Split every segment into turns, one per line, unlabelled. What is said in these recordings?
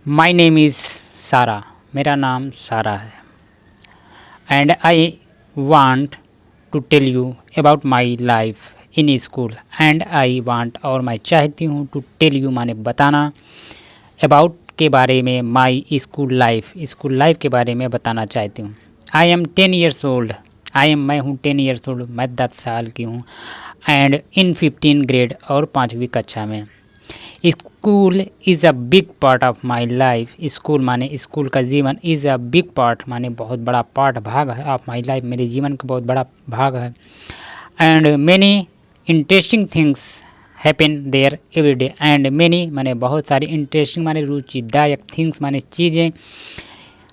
My name is सारा। मेरा नाम सारा है। And I want to tell you about my life in school. And I want और मैं चाहती हूँ टू टेल यू माने बताना, अबाउट के बारे में, माई स्कूल लाइफ के बारे में बताना चाहती हूँ। I am 10 years old. मैं हूँ 10 ईयर्स ओल्ड, मैं 10 साल की हूँ। एंड इन 15 ग्रेड और 5वीं कक्षा में। School is a big part of my life. School माने स्कूल का जीवन, इज़ अ बिग पार्ट माने बहुत बड़ा पार्ट, भाग है, ऑफ माई लाइफ, मेरे जीवन का बहुत बड़ा भाग है। And many interesting things happen there every day. And many माने बहुत सारी, इंटरेस्टिंग माने रुचिदायक, थिंग्स माने चीज़ें,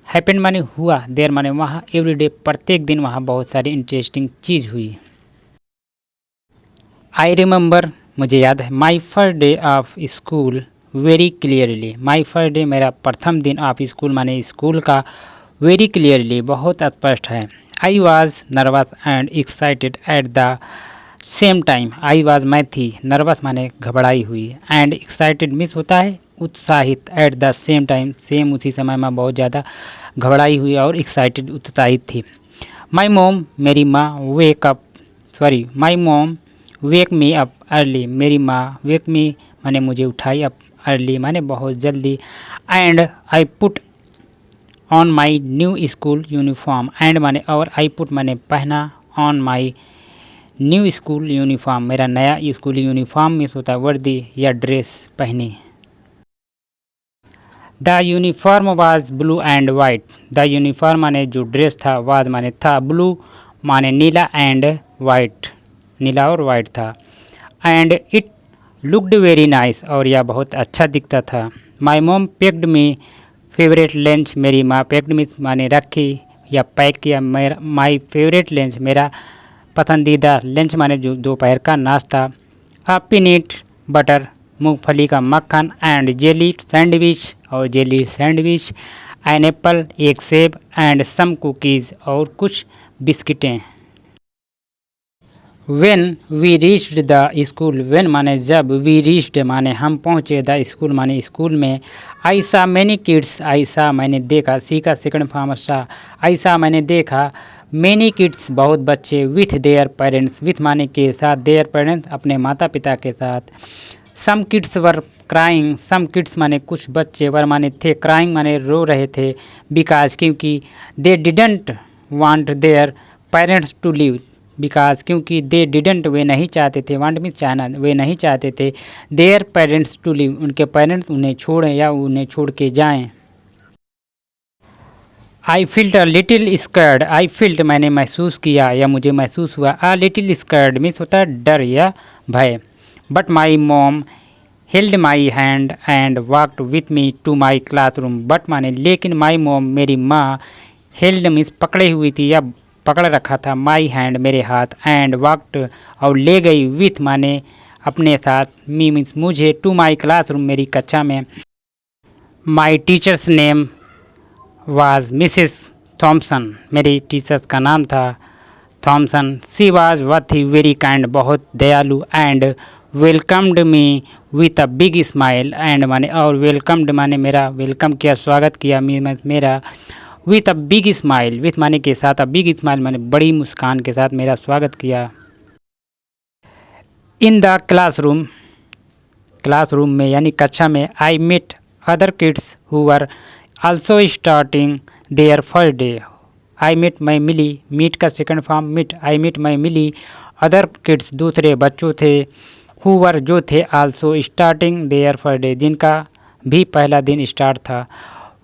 हैपन माने हुआ, देयर माने वहाँ, एवरी डे प्रत्येक दिन वहाँ बहुत सारी इंटरेस्टिंग चीज़ हुई। आई रिमेंबर मुझे याद है, my first day of school very clearly. My first day मेरा प्रथम दिन ऑफ स्कूल माने स्कूल का, वेरी क्लियरली बहुत स्पष्ट है। I was nervous and excited at the same time. I was मैं थी, नर्वस माने घबराई हुई, एंड एक्साइटेड मिस होता है उत्साहित, at the same time same उसी समय में बहुत ज़्यादा घबराई हुई और एक्साइटेड उत्साहित थी। माई मोम मेरी माँ माई मोम वेक मी अप अर्ली। मेरी माँ वेक मी माने मुझे उठाई, अप अर्ली माने बहुत जल्दी। And I put on my new school uniform. And माने और, आई पुट माने पहना, on my new school uniform मेरा नया स्कूल यूनिफॉर्म में होता है वर्दी या ड्रेस पहनी। The uniform was blue and white. The uniform माने जो ड्रेस था, वाज माने था, ब्लू माने नीला, एंड वाइट नीला और वाइट था। And it looked very nice और यह बहुत अच्छा दिखता था। माई मोम पैक्ड मी फेवरेट लंच। मेरी माँ पैक्ड मी माने रखी या पैक किया, मेरा माई फेवरेट लंच मेरा पसंदीदा लंच माने जो दोपहर का नाश्ता। पीनट बटर मूंगफली का मक्खन, एंड जेली सैंडविच और जेली सैंडविच, एन एप्पल एक सेब, एंड सम कुकीज़ और कुछ बिस्किटें। When we reached the school. When माने जब, वी रीच्ड माने हम पहुँचे, द स्कूल माने स्कूल में। आई सा मैनी किड्स। आई सा मैंने देखा, सी का सेकंड फॉर्म सा। आई सा मैंने देखा, मैनी किड्स बहुत बच्चे, विथ देयर पेरेंट्स। विथ माने के साथ, देयर पेरेंट्स अपने माता पिता के साथ। Some kids were crying. Some kids माने कुछ बच्चे, वर माने थे, क्राइंग माने रो रहे थे, बिकॉज क्योंकि, they didn't want their parents to leave. Because क्योंकि, दे डिडेंट वे नहीं चाहते थे, वांट मीन चाहना, वे नहीं चाहते थे, देयर पेरेंट्स टू लिव उनके पेरेंट्स उन्हें छोड़ें या उन्हें छोड़ के जाएं। आई felt a little scared. I felt मैंने महसूस किया या मुझे महसूस हुआ, अ लिटिल स्कर्ड मीन्स होता है डर या भय। But my mom held my hand and walked with me to my classroom. But माने लेकिन, माई मोम मेरी माँ, हेल्ड मीन्स पकड़े हुई थी या पकड़ रखा था, माई हैंड मेरे हाथ, एंड वॉकड और ले गई, विथ माने अपने साथ, मी मीन्स मुझे, टू माई क्लासरूम मेरी कक्षा में। My teacher's name was Mrs Thomson. मेरी टीचर्स का नाम था थॉम्सन। सी वाज वह थी, वेरी काइंड बहुत दयालु, and welcomed me with a big smile. And माने और, वेलकम्ड माने मेरा वेलकम किया, स्वागत किया, मेरा with a big smile, with माने के साथ, अ बिग स्माइल माने बड़ी मुस्कान के साथ मेरा स्वागत किया। इन द क्लासरूम में यानी कक्षा में, I met other kids who were also starting their first day. I met मैं मिली, मीट का second form meet, I met मैं मिली, अदर किड्स दूसरे बच्चों थे, हु वर जो थे, also starting their first day जिनका भी पहला दिन स्टार्ट था।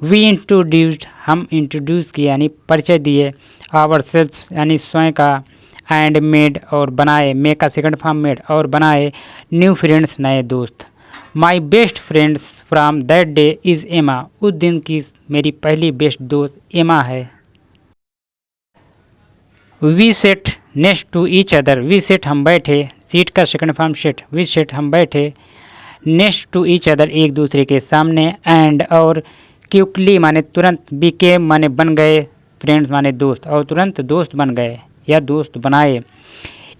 वी इंट्रोड्यूस्ड हम इंट्रोड्यूस किए यानी परिचय दिए, आवर सेल्फ यानी स्वयं का, एंड मेड और बनाए, मेक का सेकंड फॉर्म मेड और बनाए, न्यू फ्रेंड्स नए दोस्त। My best friends from that day is एमा। उस दिन की मेरी पहली बेस्ट दोस्त एमा है। We sat next to each other. We sat हम बैठे, सीट का second form sat, we sat हम बैठे, नेक्स्ट टू ईच अदर एक दूसरे के सामने, एंड और, क्विकली माने तुरंत, बीकेम माने बन गए, फ्रेंड्स माने दोस्त और तुरंत दोस्त बन गए या दोस्त बनाए।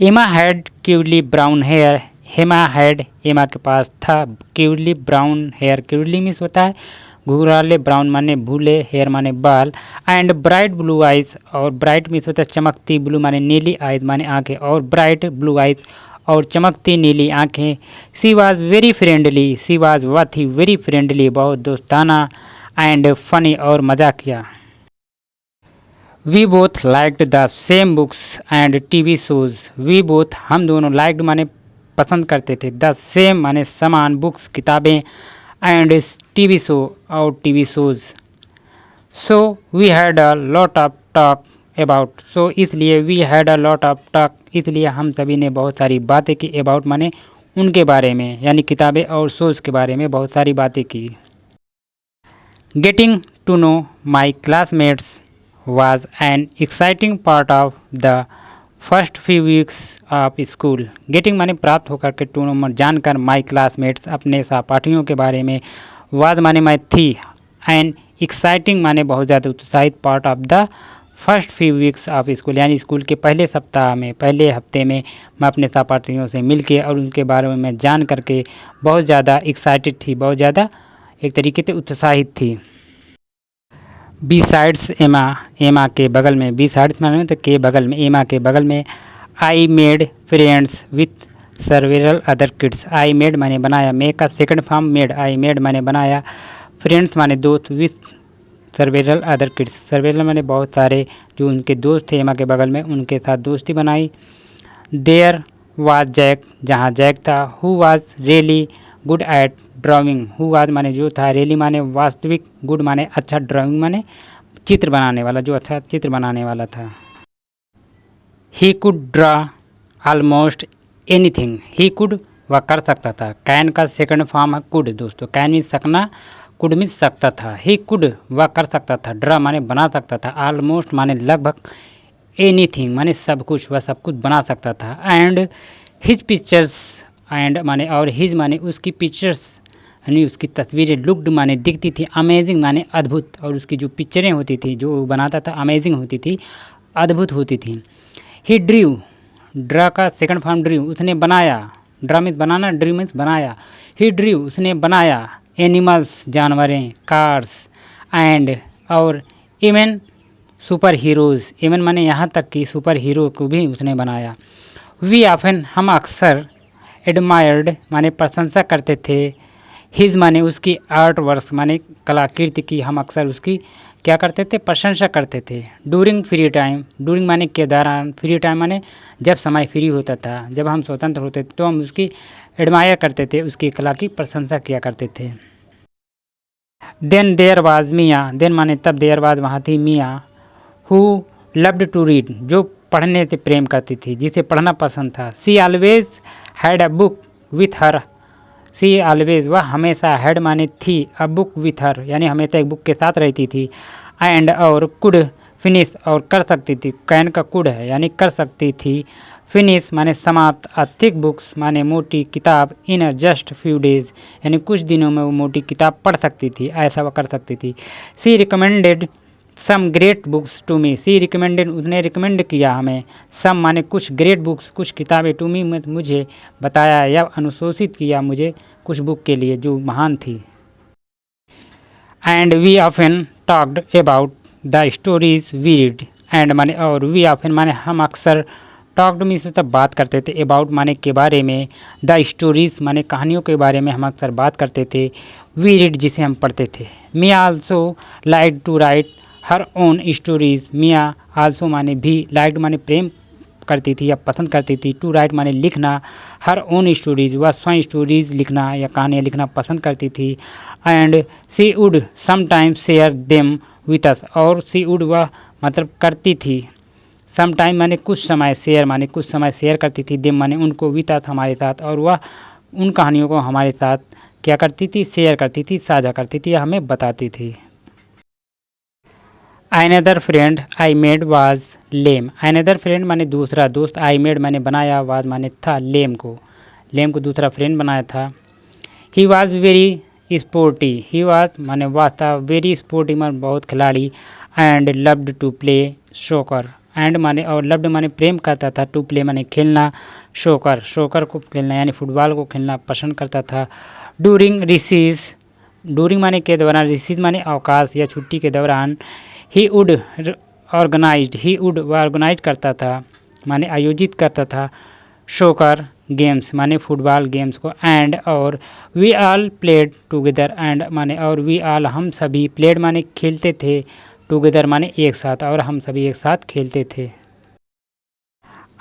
Emma had curly brown hair. Emma had Emma के पास था, curly brown hair, curly means होता है घुघराले ब्राउन माने भूले, हेयर माने बाल, एंड ब्राइट ब्लू आइज, और ब्राइट मीन्स होता है चमकती, ब्लू माने नीली, आइज माने आंखें, और ब्राइट ब्लू आइज और चमकती नीली आंखें। She was very friendly, she was वह थी वेरी फ्रेंडली, बहुत दोस्ताना, एंड फनी और मजाकिया। We both liked the same books and TV shows, we both हम दोनों, लाइक्ड माने पसंद करते थे, द सेम माने समान, बुक्स किताबें, एंड टीवी शो और TV shows. So we had a lot of talk about, so इसलिए we had a lot of talk, इसलिए हम सभी ने बहुत सारी बातें की, अबाउट माने उनके बारे में, यानी किताबें और शोज़ के बारे में बहुत सारी बातें की। Getting to know my classmates was an exciting part of the first few weeks of school. Getting माने प्राप्त होकर के, टू नो जानकर, माई क्लासमेट्स अपने सहपाठियों के बारे में, was माने मैं थी, एंड एक्साइटिंग माने बहुत ज़्यादा उत्साहित, part of the first few weeks of school, यानी स्कूल के पहले सप्ताह में, पहले हफ्ते में मैं अपने सहपाठियों से मिल के और उनके बारे में मैं जान करके बहुत ज़्यादा एक्साइटेड थी, बहुत ज़्यादा एक तरीके से उत्साहित थी। बी साइड्स एमा, एमा के बगल में, बी साइड्स माने तो के बगल में, एमा के बगल में, I made friends with several other kids, I made माने बनाया, मे का second form made, I made माने बनाया, फ्रेंड्स माने दोस्त, with several other kids, several माने बहुत सारे जो उनके दोस्त थे एमा के बगल में, उनके साथ दोस्ती बनाई। देयर वाज जैक, जहाँ जैक था, who was really good at drawing, who was माने जो था, रियली माने वास्तविक, गुड माने अच्छा, ड्राइंग माने चित्र बनाने वाला, जो अच्छा चित्र बनाने वाला था। He could draw almost anything, he could वह कर सकता था, कैन का सेकंड फॉर्म है कुड दोस्तों, कैन मीन सकना, कुड मीन सकता था, ही कुड वह कर सकता था, ड्रा माने बना सकता था, ऑलमोस्ट माने लगभग, एनीथिंग माने सब कुछ, वह सब कुछ बना सकता था। एंड हिज पिक्चर्स, एंड माने और हिज माने उसकी पिक्चर्स, यानी उसकी तस्वीरें, लुक्ड माने दिखती थी, अमेजिंग माने अद्भुत, और उसकी जो पिक्चरें होती थी जो बनाता था, अमेजिंग होती थी, अद्भुत होती थी। ही ड्रीव, ड्रा का सेकंड फॉर्म ड्रीव, उसने बनाया, ड्रा मीन्स बनाना, ड्रीव मीन्स बनाया, ही ड्रीव उसने बनाया, एनिमल्स जानवरें, कार्स, एंड और इवन सुपर हीरोज़, इवन माने यहाँ तक कि सुपर हीरो को भी उसने बनाया। वी ऑफन हम अक्सर, एडमायर्ड माने प्रशंसा करते थे, हिज माने उसकी, आर्ट वर्क्स माने कलाकृति की, हम अक्सर उसकी क्या करते थे, प्रशंसा करते थे। डूरिंग फ्री टाइम, डूरिंग माने के दौरान, फ्री टाइम माने जब समय फ्री होता था, जब हम स्वतंत्र होते थे तो हम उसकी एडमायर करते थे, उसकी कला की प्रशंसा किया करते थे। Then there was Mia, then माने तब, देयर वाज वहाँ थी Mia, who loved to read, जो पढ़ने से प्रेम करती थी, जिसे पढ़ना पसंद था। She always had a book with her, she always वह हमेशा, हैड माने थी, अ बुक विथ हर यानी हमेशा एक बुक के साथ रहती थी, एंड और कुड फिनिश और कर सकती थी, कैन का कुड है यानी कर सकती थी, फिनिश माने समाप्त, अ थिक बुक्स माने मोटी किताब, इन अ जस्ट फ्यू डेज यानी कुछ दिनों में वो मोटी किताब पढ़ सकती थी, ऐसा वह कर सकती थी। She recommended some great books to me, she recommended उसने रिकमेंड किया हमें, सम माने कुछ, ग्रेट बुक्स कुछ किताबें, टू मी मुझे बताया या अनुशोसित किया मुझे कुछ बुक के लिए जो महान थी। And we often talked about the stories we read, and माने और वी ऑफन माने हम अक्सर, टॉक्ड में से तब बात करते थे, अबाउट माने के बारे में, द स्टोरीज़ माने कहानियों के बारे में हम अक्सर बात करते थे, वी रीड जिसे हम पढ़ते थे। Mia also like to write her own stories, Mia also माने भी, लाइक माने प्रेम करती थी या पसंद करती थी, टू राइट माने लिखना, हर ओन स्टोरीज़ वह स्वयं स्टोरीज़ लिखना या कहानियाँ लिखना पसंद करती थी। And she would sometimes share them with us, और सी वुड वह मतलब करती थी, सम टाइम माने कुछ समय, शेयर माने कुछ समय शेयर करती थी, देम माने उनको, विथ अस हमारे साथ, और वह उन कहानियों को हमारे साथ क्या करती थी, शेयर करती थी, साझा करती थी या हमें बताती थी। Another friend I made was lame, another friend माने दूसरा दोस्त, आई मेड माने बनाया, वाज माने था, लेम को दूसरा फ्रेंड बनाया था। He was very sporty, he was माने वह था, वेरी स्पोर्टी माने बहुत खिलाड़ी, एंड लव्ड टू प्ले सोकर, एंड माने और लव्ड माने प्रेम करता था, टू प्ले माने खेलना, सोकर को खेलना यानी फुटबॉल को खेलना पसंद करता था। डूरिंग रिसीज डूरिंग माने के दौरान, रिसीज माने अवकाश या छुट्टी के दौरान, ही वुड ऑर्गेनाइज करता था माने आयोजित करता था, सोकर गेम्स माने फुटबॉल गेम्स को, एंड और we all played together, and माने और वी ऑल हम सभी, प्लेड माने खेलते थे, टुगेदर माने एक साथ, और हम सभी एक साथ खेलते थे।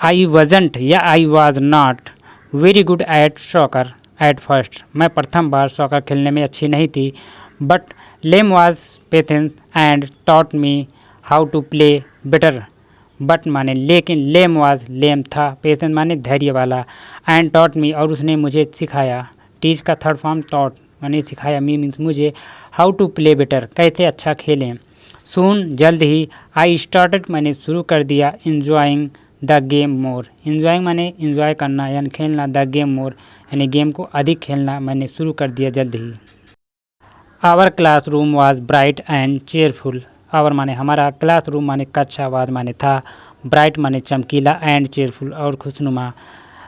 आई वजंट या I was not very good at soccer at first, मैं प्रथम बार सॉकर खेलने में अच्छी नहीं थी, but Liam was patience and taught me how to play better, but माने लेकिन, लेम वॉज लेम था, पेशेंस माने धैर्य वाला, एंड टॉट मी और उसने मुझे सिखाया, टीच का थर्ड फॉर्म टॉट माने सिखाया, मी मीन्स मुझे, हाउ टू प्ले बेटर कैसे अच्छा खेलें, सून जल्द ही, आई स्टार्टेड मैंने शुरू कर दिया, enjoying the game more, enjoying माने इन्जॉय करना यानी खेलना, द गेम मोर यानी गेम को अधिक खेलना मैंने शुरू कर दिया जल्द ही। Our classroom was bright and cheerful, our माने हमारा, क्लास रूम माने कक्षा, वाज माने था, ब्राइट माने चमकीला, एंड चेयरफुल और खुशनुमा।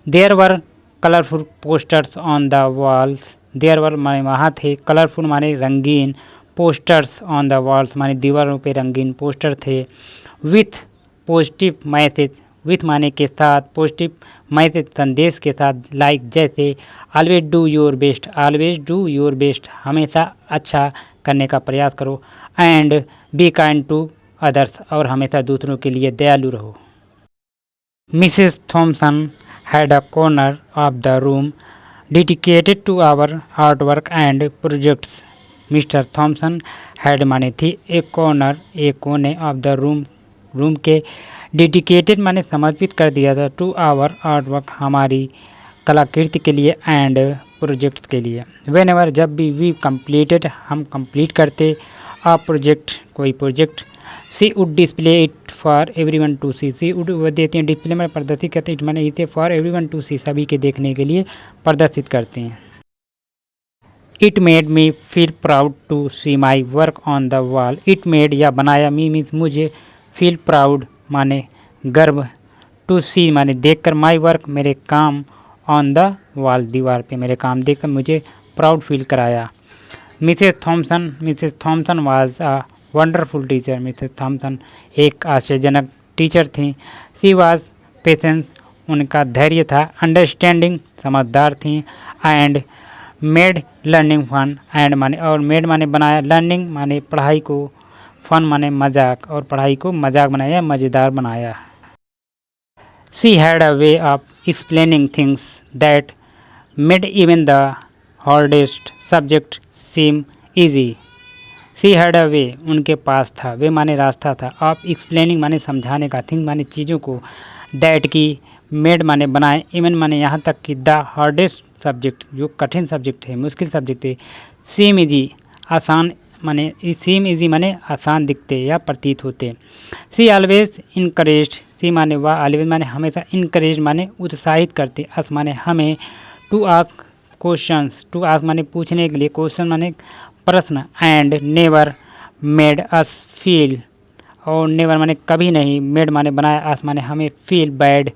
There were colourful posters on the walls, there were माने वहाँ थे, कलरफुल माने रंगीन, पोस्टर्स ऑन द वॉल्स माने दीवारों पे रंगीन पोस्टर थे, विथ पॉजिटिव मैसेज, विथ माने के साथ, पॉजिटिव मैसेज संदेश के साथ, लाइक जैसे, always do your best, always do your best हमेशा अच्छा करने का प्रयास करो, and be kind to others और हमेशा दूसरों के लिए दयालु रहो। Mrs Thomson had a corner of the room dedicated to our artwork and projects, mister Thomson had माने थी, एक कॉर्नर एक कोने, ऑफ द रूम के, डेडिकेटेड माने समर्पित कर दिया था, टू आवर आर्ट वर्क हमारी कलाकृति के लिए, एंड प्रोजेक्ट्स के लिए, वेन एवर जब भी, वी कम्प्लीटेड हम कंप्लीट करते, आ प्रोजेक्ट कोई project, she would display it for everyone to see, she would वो देते हैं, डिस्प्ले में प्रदर्शित करते हैं, इट माने इसे फॉर एवरीवन टू सी सभी के देखने के लिए प्रदर्शित करते हैं। It made me feel proud to see my work on the wall, it made या बनाया, मी मीन्स मुझे, फील प्राउड माने गर्व, टू सी माने देखकर, माई वर्क मेरे काम, ऑन द वॉल दीवार पे मेरे काम देखकर मुझे प्राउड फील कराया। Mrs Thomson was a wonderful teacher, Mrs Thomson एक आश्चर्यजनक टीचर थी, सी वाज पेशेंस उनका धैर्य था, अंडरस्टैंडिंग समझदार थी, and made learning fun, and माने और मेड माने बनाया, लर्निंग माने पढ़ाई को, फन माने मजाक और पढ़ाई को मजाक बनाया मज़ेदार बनाया। She had a way of explaining things that made even the hardest subject seem easy, she had a way उनके पास था, वे माने रास्ता था, ऑफ एक्सप्लेनिंग माने समझाने का, थिंग माने चीज़ों को, दैट की, मेड माने बनाए, इवन माने यहाँ तक कि, द हार्डेस्ट सब्जेक्ट जो कठिन सब्जेक्ट थे, मुश्किल सब्जेक्ट थे, सीम इजी आसान माने, सीम इजी माने आसान दिखते या प्रतीत होते, सी ऑलवेज इनकरेज्ड, सी माने वह, ऑलवेज माने हमेशा, इनकरेज माने उत्साहित करते, अस माने हमें, to ask questions, to ask माने पूछने के लिए, क्वेश्चन माने प्रश्न, and never made us feel और नेवर माने कभी नहीं, मेड माने बनाया, अस माने हमें, feel bad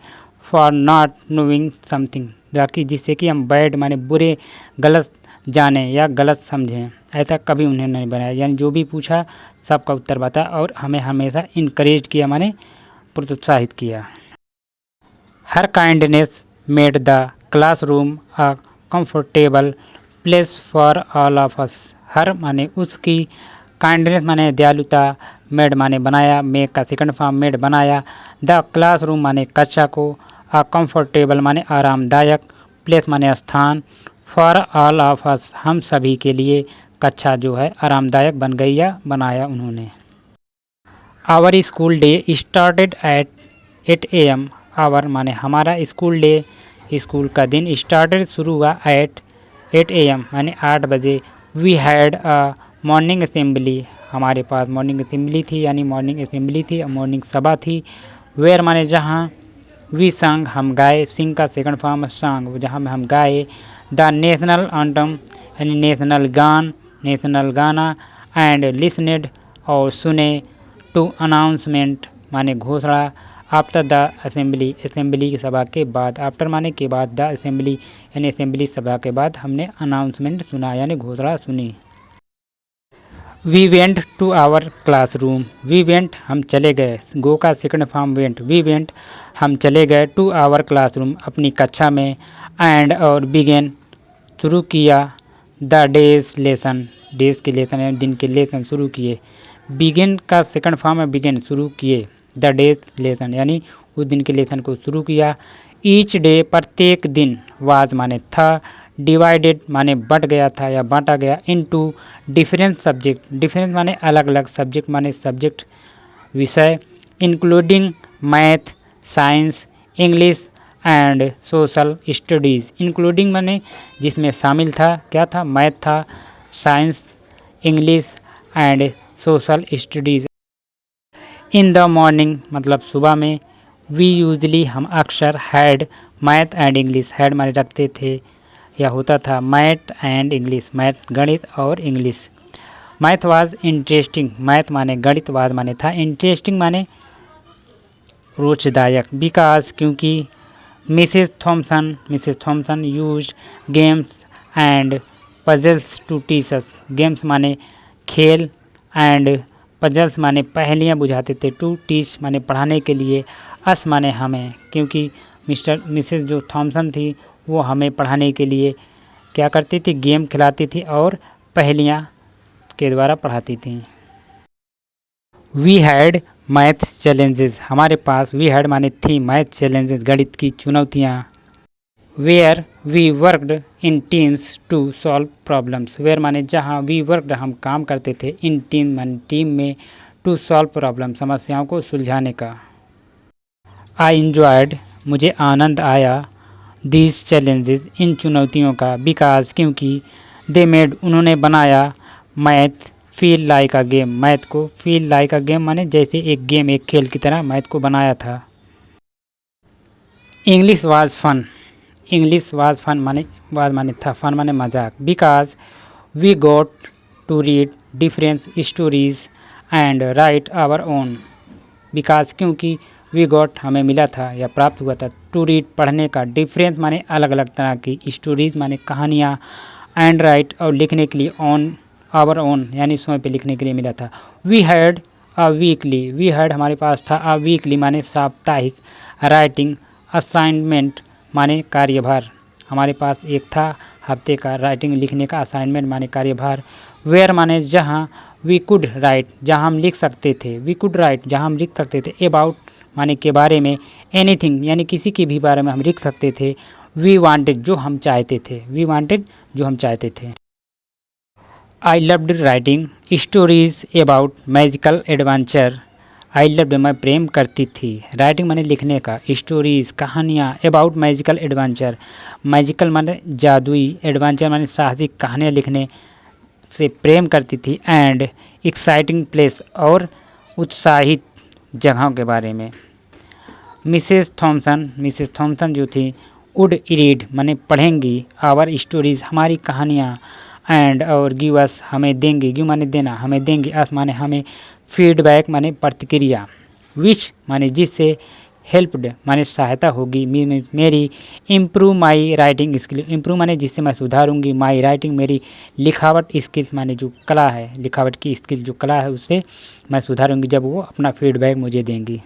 for not knowing something ताकि जिससे कि हम बैड माने बुरे, गलत जाने या गलत समझें, ऐसा कभी उन्हें नहीं बनाया, यानी जो भी पूछा सबका उत्तर बता और हमें हमेशा इनकरेज किया माने प्रोत्साहित किया। Her kindness made the classroom a comfortable place for all of us, her माने उसकी, काइंडनेस माने दयालुता, मेड माने बनाया, मेक का सेकंड फॉर्म मेड बनाया, द क्लासरूम माने कक्षा को, अ कंफर्टेबल माने आरामदायक, प्लेस माने स्थान, फॉर ऑल ऑफ अस हम सभी के लिए, कक्षा जो है आरामदायक बन गई या बनाया उन्होंने। Our school day started at 8 AM, our माने हमारा, स्कूल डे स्कूल का दिन, स्टार्टेड शुरू हुआ, एट 8 AM माने 8 बजे, we had a morning assembly हमारे पास मॉर्निंग असेंबली थी यानी मॉर्निंग असेंबली थी, मॉर्निंग सभा थी, वेयर माने जहाँ, वी संग हम गाए, सिंग का सेकंड फॉर्म सॉन्ग जहाँ में हम गाए, द नेशनल एंथम यानी नेशनल गान, नेशनल गाना, एंड लिसनेड और सुने, टू अनाउंसमेंट माने घोषणा, आफ्टर द असेंबली असेंबली की सभा के बाद, आफ्टर माने के बाद, द असेंबली यानी असेंबली सभा के बाद हमने अनाउंसमेंट सुना यानी घोषणा सुनी। We went to our classroom. We went हम चले गए, गो का second form went. We went हम चले गए टू आवर क्लासरूम अपनी कक्षा में। एंड और बिगेन शुरू किया द डेज लेसन, डेज के लेसन यानी दिन के लेसन शुरू किए। बिगिन का सेकंड फॉर्म है बिगिन, शुरू किए। द डेज लेसन यानी उस दिन के लेसन को शुरू किया। ईच डे प्रत्येक दिन, वाज माने था, डिवाइडेड माने बट गया था या बांटा गया, इनटू डिफरेंट सब्जेक्ट, डिफरेंट माने अलग अलग, सब्जेक्ट माने सब्जेक्ट विषय, including math, science, English and social studies. Including माने जिसमें शामिल था, क्या था, मैथ था, science, English and social studies. In the morning मतलब सुबह में, वी यूजली हम अक्सर had math and English, had माने रखते थे या होता था, मैथ एंड इंग्लिश, मैथ गणित और English. Math was interesting, math माने गणित, वाज माने था, इंटरेस्टिंग माने रोचदायक, बिकॉज क्योंकि Mrs Thomson use games and puzzles to teach us. Games माने खेल एंड पजल्स माने पहेलियाँ बुझाते थे, टू टीच माने पढ़ाने के लिए, अस माने हमें, क्योंकि मिसेस जो थॉमसन थी वो हमें पढ़ाने के लिए क्या करती थी, गेम खिलाती थी और पहेलियाँ के द्वारा पढ़ाती थी। वी हैड मैथ चैलेंजेस, हमारे पास, वी हैड माने थी, मैथ चैलेंजेस गणित की चुनौतियाँ। Where we worked in teams to solve problems, where माने जहाँ, वी वर्कड हम काम करते थे, इन टीम माने टीम में, टू सॉल्व प्रॉब्लम समस्याओं को सुलझाने का। आई इंजॉयड मुझे आनंद आया, दीज चैलेंजेस इन चुनौतियों का, बिकॉज क्योंकि, दे मेड उन्होंने बनाया, math feel like a game, math को फील लाइक अ गेम माने जैसे एक गेम, एक खेल की तरह मैथ को बनाया था। English was fun, English was fun माने, वाज माने था, फन माने मजाक, because we got to read different stories and write our own, because क्योंकि, वी गॉट हमें मिला था या प्राप्त हुआ था, टू रीड पढ़ने का, डिफरेंस माने अलग अलग तरह की, स्टोरीज माने कहानियाँ, एंड राइट और लिखने के लिए, ऑन आवर ओन यानी स्वयं पे लिखने के लिए मिला था। We had a weekly, we had हमारे पास था, अ वीकली माने साप्ताहिक, राइटिंग असाइनमेंट माने कार्यभार, हमारे पास एक था हफ्ते का राइटिंग लिखने का, असाइनमेंट माने कार्यभार। वेयर माने जहाँ, वी कुड राइट जहाँ हम लिख सकते थे, वी कुड राइट जहाँ हम लिख सकते थे, अबाउट माने के बारे में, एनीथिंग यानी किसी के भी बारे में हम लिख सकते थे, वी वांटेड जो हम चाहते थे, वी वांटेड जो हम चाहते थे। I loved writing stories about magical adventure, I loved मैं प्रेम करती थी, राइटिंग माने लिखने का, स्टोरीज कहानियाँ, अबाउट मैजिकल एडवेंचर, मैजिकल माने जादुई, एडवेंचर माने साहसिक कहानियाँ लिखने से प्रेम करती थी, एंड एक्साइटिंग प्लेस और उत्साहित जगहों के बारे में। मिसेस थॉमसन जो थी, वुड रीड माने पढ़ेंगी, आवर स्टोरीज हमारी कहानियाँ, एंड और गिव अस हमें देंगी, गिव माने देना, हमें देंगी, अस माने हमें, फीडबैक माने प्रतिक्रिया, विच माने जिससे, हेल्प्ड माने सहायता होगी, मेरी, improve my writing skill, improve माने जिससे मैं सुधारूंगी, माई राइटिंग मेरी लिखावट स्किल्स माने जो कला है, लिखावट की स्किल जो कला है उससे मैं सुधारूंगी जब वो अपना फीडबैक मुझे देंगी।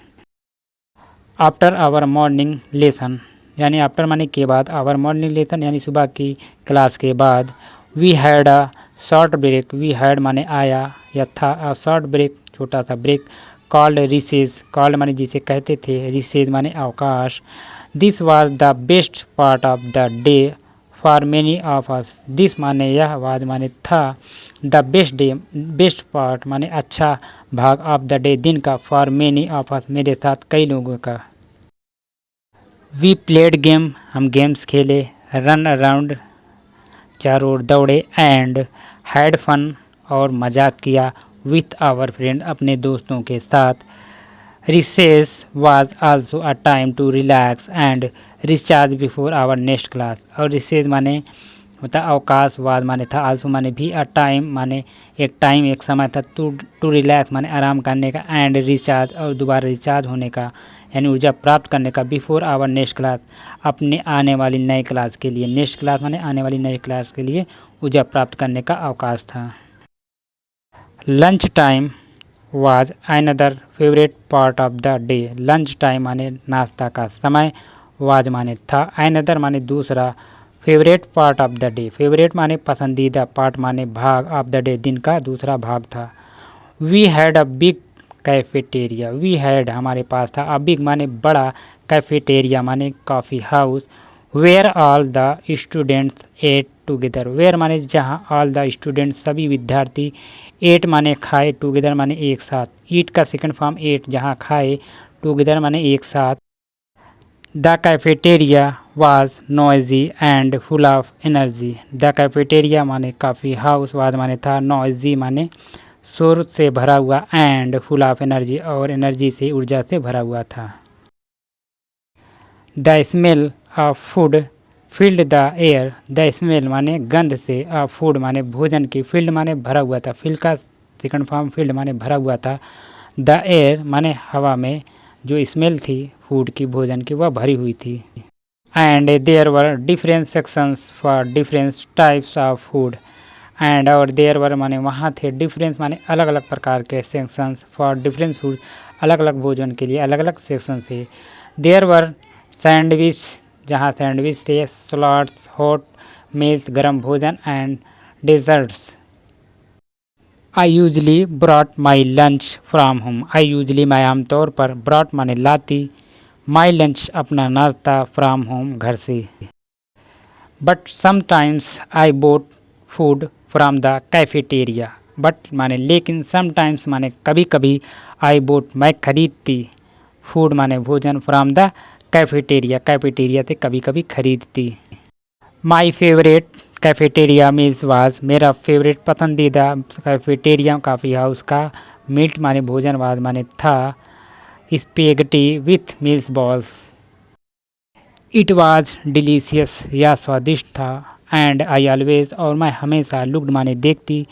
आफ्टर आवर मॉर्निंग लेसन यानी आफ्टर माने के बाद, आवर मॉर्निंग लेसन यानी सुबह की क्लास के बाद, we had a short break, we had माने आया या था, अ शॉर्ट ब्रेक छोटा सा ब्रेक, कॉल्ड रिसेस, कॉल्ड माने जिसे कहते थे, रिसेस माने अवकाश। This was the best part of the day for many of us, this माने यह, वाज माने था, the best day, best part माने अच्छा भाग, ऑफ द डे दिन का, फॉर मेनी ऑफ अस मेरे साथ कई लोगों का। वी प्लेड गेम हम गेम्स खेले, रन अराउंड चारों ओर दौड़े, एंड हैड फन और मजाक किया, विथ आवर फ्रेंड अपने दोस्तों के साथ। Recess was also a time to relax and recharge before our next class, और रिसेस माने होता अवकाश, वाज माने था, आल्सो माने भी, अ टाइम माने एक टाइम एक समय था, टू रिलैक्स माने आराम करने का, एंड रिचार्ज और दोबारा रिचार्ज होने का यानी ऊर्जा प्राप्त करने का, बिफोर आवर नेक्स्ट क्लास अपने आने वाली नई क्लास के लिए, नेक्स्ट क्लास माने आने वाली नई क्लास के लिए ऊर्जा प्राप्त करने का अवकाश था। Lunch time was another favourite part of the day. Lunch time माने नाश्ता का समय, वाज माने था, अनदर माने दूसरा, favourite part of the day, favourite माने पसंदीदा, पार्ट माने भाग, ऑफ द डे दिन का दूसरा भाग था। We had a big cafeteria, we had हमारे पास था, अ बिग माने बड़ा, कैफेटेरिया माने coffee house, where all the students ate together, where माने जहाँ, ऑल द स्टूडेंट्स सभी विद्यार्थी, एट माने खाए, टुगेदर माने एक साथ, ईट का सेकंड फॉर्म एट जहाँ खाए, टुगेदर माने एक साथ। The cafeteria was noisy and full of energy, the cafeteria माने काफ़ी हाउस, वाज माने था, नॉइजी माने शोर से भरा हुआ, एंड फुल ऑफ एनर्जी और एनर्जी से ऊर्जा से भरा हुआ था। The smell of food field the air, the smell माने गंध से, ऑफ फूड माने भोजन की, फील्ड माने भरा हुआ था, फील्ड का सेकंड फॉर्म फील्ड माने भरा हुआ था, द एयर माने हवा में जो स्मेल थी फूड की, भोजन की, वह भरी हुई थी। And there were different sections for different types of food, and और देयर वर माने वहाँ थे, डिफरेंस माने अलग अलग प्रकार के, सेक्शंस फॉर डिफरेंट फूड अलग अलग भोजन के लिए अलग अलग सेक्शन थे। देयर वर सैंडविच जहाँ सैंडविच थे, सलाड्स, हॉट मील्स गर्म भोजन, and desserts. I usually brought my lunch from home, I usually मैं आमतौर पर, ब्रॉट माने लाती, माई लंच अपना नाश्ता, फ्राम होम घर से। But sometimes I boat food from the cafeteria, but माने लेकिन, समटाइम्स माने कभी कभी, आई बोट मैं खरीदती, फूड माने भोजन, फ्राम द कैफेटेरिया कैफेटेरिया से कभी कभी खरीदती। My favourite cafeteria meals was, मेरा फेवरेट पसंदीदा कैफेटेरिया काफ़ी हाउस का, मीट माने भोजन, वाज माने था, spaghetti with meals balls. It was delicious या स्वादिष्ट था, एंड आई ऑलवेज और मैं हमेशा, लुक्ड माने देखती,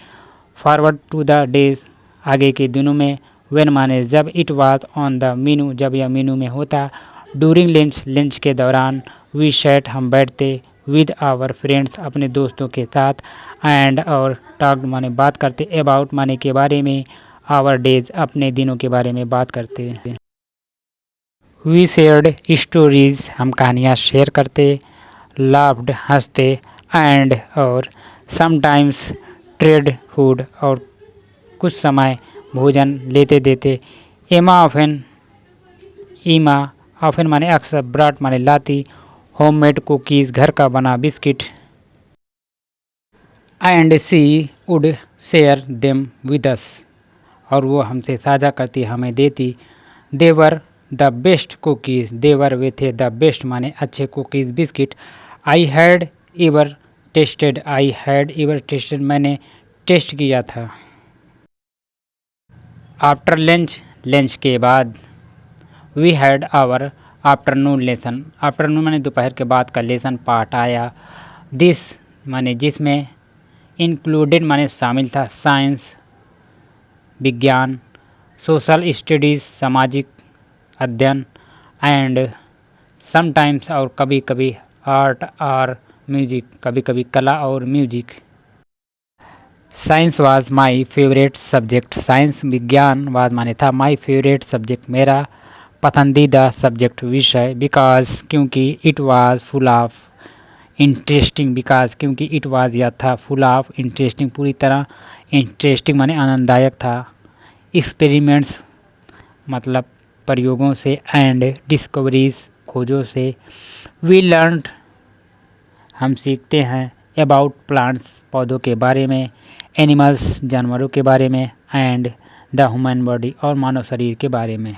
फॉरवर्ड टू द डेज आगे के दिनों में, वेन माने जब, इट वाज ऑन द मेनू जब यह मेनू में होता, डूरिंग लंच लंच के दौरान, वी सैट हम बैठते, विद आवर फ्रेंड्स अपने दोस्तों के साथ, एंड और टॉक्ड माने बात करते, अबाउट माने के बारे में, आवर डेज अपने दिनों के बारे में बात करते। वी शेयर्ड स्टोरीज हम कहानियाँ शेयर करते, लाफ्ड हंसते, एंड और समटाइम्स ट्रेड फूड और कुछ समय भोजन लेते देते। ईमा ऑफन माने अक्सर, ब्रॉट माने लाती, होममेड कुकीज़ घर का बना biscuit, and she would share them with us और वो हमसे साझा करती, हमें देती। They were the best cookies, they were वे थे, द बेस्ट माने अच्छे cookies biscuit. I had ever tasted, I had ever tasted मैंने टेस्ट किया था। आफ्टर लंच लंच के बाद, we had our afternoon lesson, afternoon माने दोपहर के बाद का लेसन पाठ आया। दिस माने जिसमें, इंक्लूडेड माने शामिल था, साइंस विज्ञान, सोशल स्टडीज़ सामाजिक अध्ययन, एंड समटाइम्स और कभी कभी, आर्ट और म्यूजिक कभी कभी कला और music. Science was my favourite subject, science विज्ञान वाज माने था, माई फेवरेट सब्जेक्ट मेरा पसंदीदा सब्जेक्ट विषय, बिकॉज क्योंकि, it was full of interesting, because क्योंकि, इट वाज या था, फुल ऑफ इंटरेस्टिंग पूरी तरह, इंटरेस्टिंग माने आनंददायक था, एक्सपेरिमेंट्स मतलब प्रयोगों से, एंड डिस्कवरीज खोजों से, वी लर्नड हम सीखते हैं, अबाउट प्लांट्स पौधों के बारे में, एनिमल्स जानवरों के बारे में, एंड द ह्यूमन बॉडी और मानव शरीर के बारे में।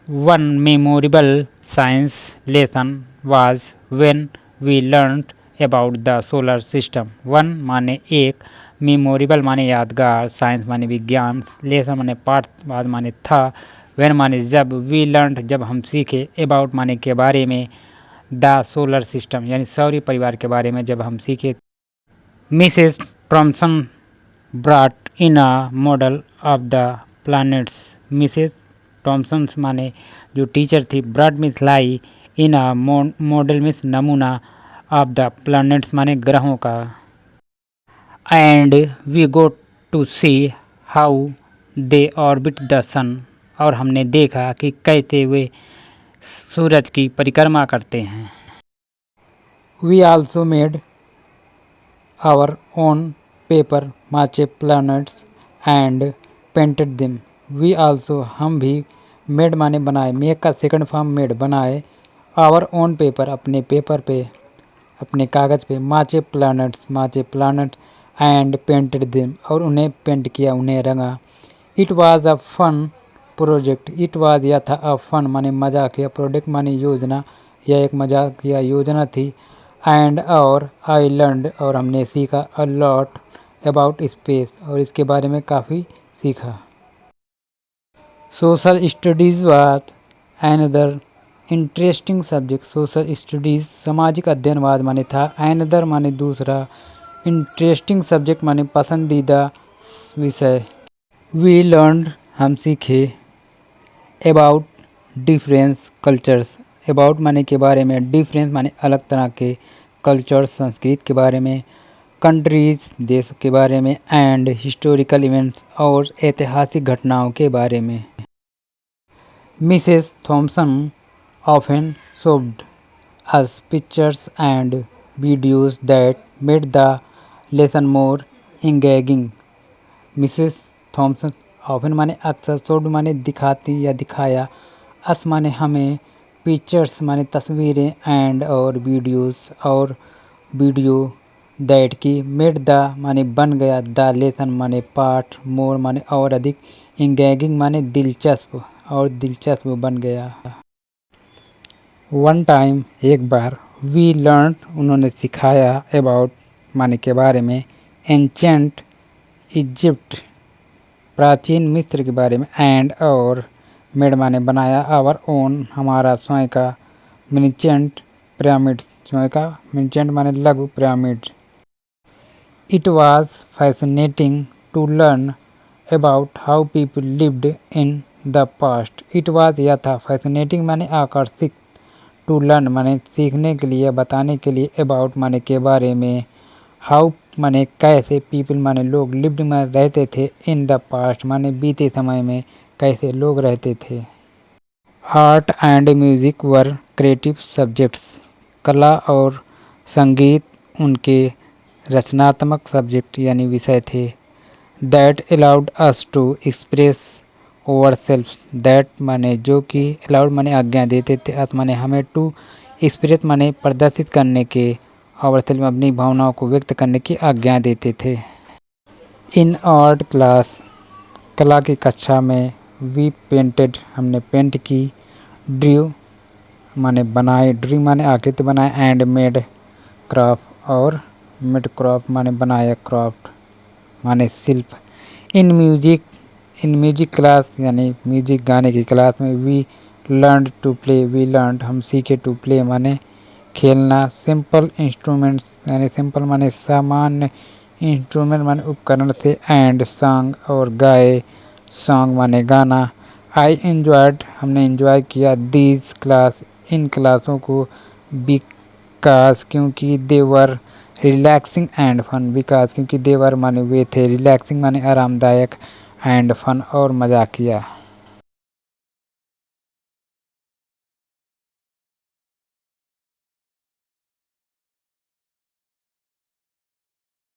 One memorable science lesson was when we learned about the solar system, one माने एक, मेमोरेबल माने यादगार, साइंस माने विज्ञान, लेसन माने पाठ, वाज माने था, व्हेन माने जब, वी लर्नड जब हम सीखे, अबाउट माने के बारे में, द सोलर सिस्टम यानी सौर परिवार के बारे में जब हम सीखे। Mrs Thomson brought in a model of the planets, Mrs Thomson माने जो टीचर थी, ब्रॉट मीन्स लाई, इन अ मॉडल मीन्स नमूना, ऑफ द प्लैनेट्स माने ग्रहों का, and we got to see how they orbit the sun, और हमने देखा कि कैसे वे सूरज की परिक्रमा करते हैं। We also made our own paper mache planets and painted them. We also हम भी मेड माने बनाए, मेक का सेकंड फॉर्म मेड बनाए, आवर ओन पेपर अपने पेपर पे, अपने कागज़ पे, माचे प्लैनेट्स एंड पेंटेड दिम और उन्हें पेंट किया, उन्हें रंगा। It was a fun project, it was यह था अ फन माने मजाक, या प्रोजेक्ट माने योजना, यह एक मजाक या योजना थी। एंड और आई लर्नड और हमने सीखा अ लॉट अबाउट स्पेस और इसके बारे में काफ़ी सीखा। Social studies was another interesting subject. Social studies सामाजिक अध्ययनवाद माने था, एनदर माने दूसरा, इंटरेस्टिंग सब्जेक्ट माने पसंदीदा विषय। वी लर्नड हम सीखे, अबाउट डिफरेंस कल्चर्स, अबाउट माने के बारे में, डिफरेंस माने अलग तरह के, कल्चर संस्कृत के बारे में, कंट्रीज देश के बारे में, एंड हिस्टोरिकल इवेंट्स और ऐतिहासिक घटनाओं के बारे में। Mrs Thomson often showed us pictures and videos that made the lesson more engaging. Mrs Thomson often माने अक्सर, शोव्ड माने दिखाती या दिखाया, अस माने हमें, पिक्चर्स माने तस्वीरें, एंड और वीडियोस और वीडियो, दैट की, मेड द माने बन गया, द लेसन माने पाठ, मोर माने और अधिक, एंगेजिंग माने दिलचस्प और दिलचस्प बन गया। वन टाइम एक बार, वी लर्न उन्होंने सिखाया, अबाउट माने के बारे में, एंशेंट इजिप्ट प्राचीन मिस्र के बारे में, एंड और मेड माने बनाया, आवर ओन हमारा स्वयं का, मिनिचेंट पिरामिड स्वयं का, मिनिचेंट माने लघु, pyramid. It was fascinating to learn about how people lived in the past. It was यह था, फैसिनेटिंग माने आकर्षित, टू लर्न माने सीखने के लिए, बताने के लिए, अबाउट माने के बारे में, हाउ माने कैसे, पीपल माने लोग, लिव्ड में रहते थे, इन द पास्ट माने बीते समय में कैसे लोग रहते थे। Art and music were creative subjects, कला और संगीत उनके रचनात्मक सब्जेक्ट यानी विषय थे। That allowed us to express ourselves, that माने जो कि, अलाउड माने आज्ञा देते थे, अस माने हमें, टू एक्सप्रेस माने प्रदर्शित करने के, ओवर सेल्फ अपनी भावनाओं को व्यक्त करने की आज्ञा देते थे। इन आर्ट क्लास कला की कक्षा में, वी पेंटेड हमने पेंट की, ड्रू माने बनाए, ड्रू माने आकृति बनाए, एंड मेड क्राफ्ट और मेड क्राफ्ट माने बनाया, क्राफ्ट माने शिल्प। इन म्यूजिक क्लास यानी म्यूजिक गाने की क्लास में, we learn to play, we learn हम सीखे, टू प्ले माने खेलना, सिंपल इंस्ट्रूमेंट्स यानी सिंपल माने सामान्य, इंस्ट्रूमेंट माने उपकरण थे, एंड सॉन्ग और गाए, सॉन्ग माने गाना। आई एंजॉयड हमने एंजॉय किया, दीज क्लास इन क्लासों को, बिकॉज क्योंकि, देवर रिलैक्सिंग एंड फन, बिकॉज क्योंकि, देवर माने वे थे, रिलैक्सिंग माने आरामदायक, एंड फन और मजाकिया।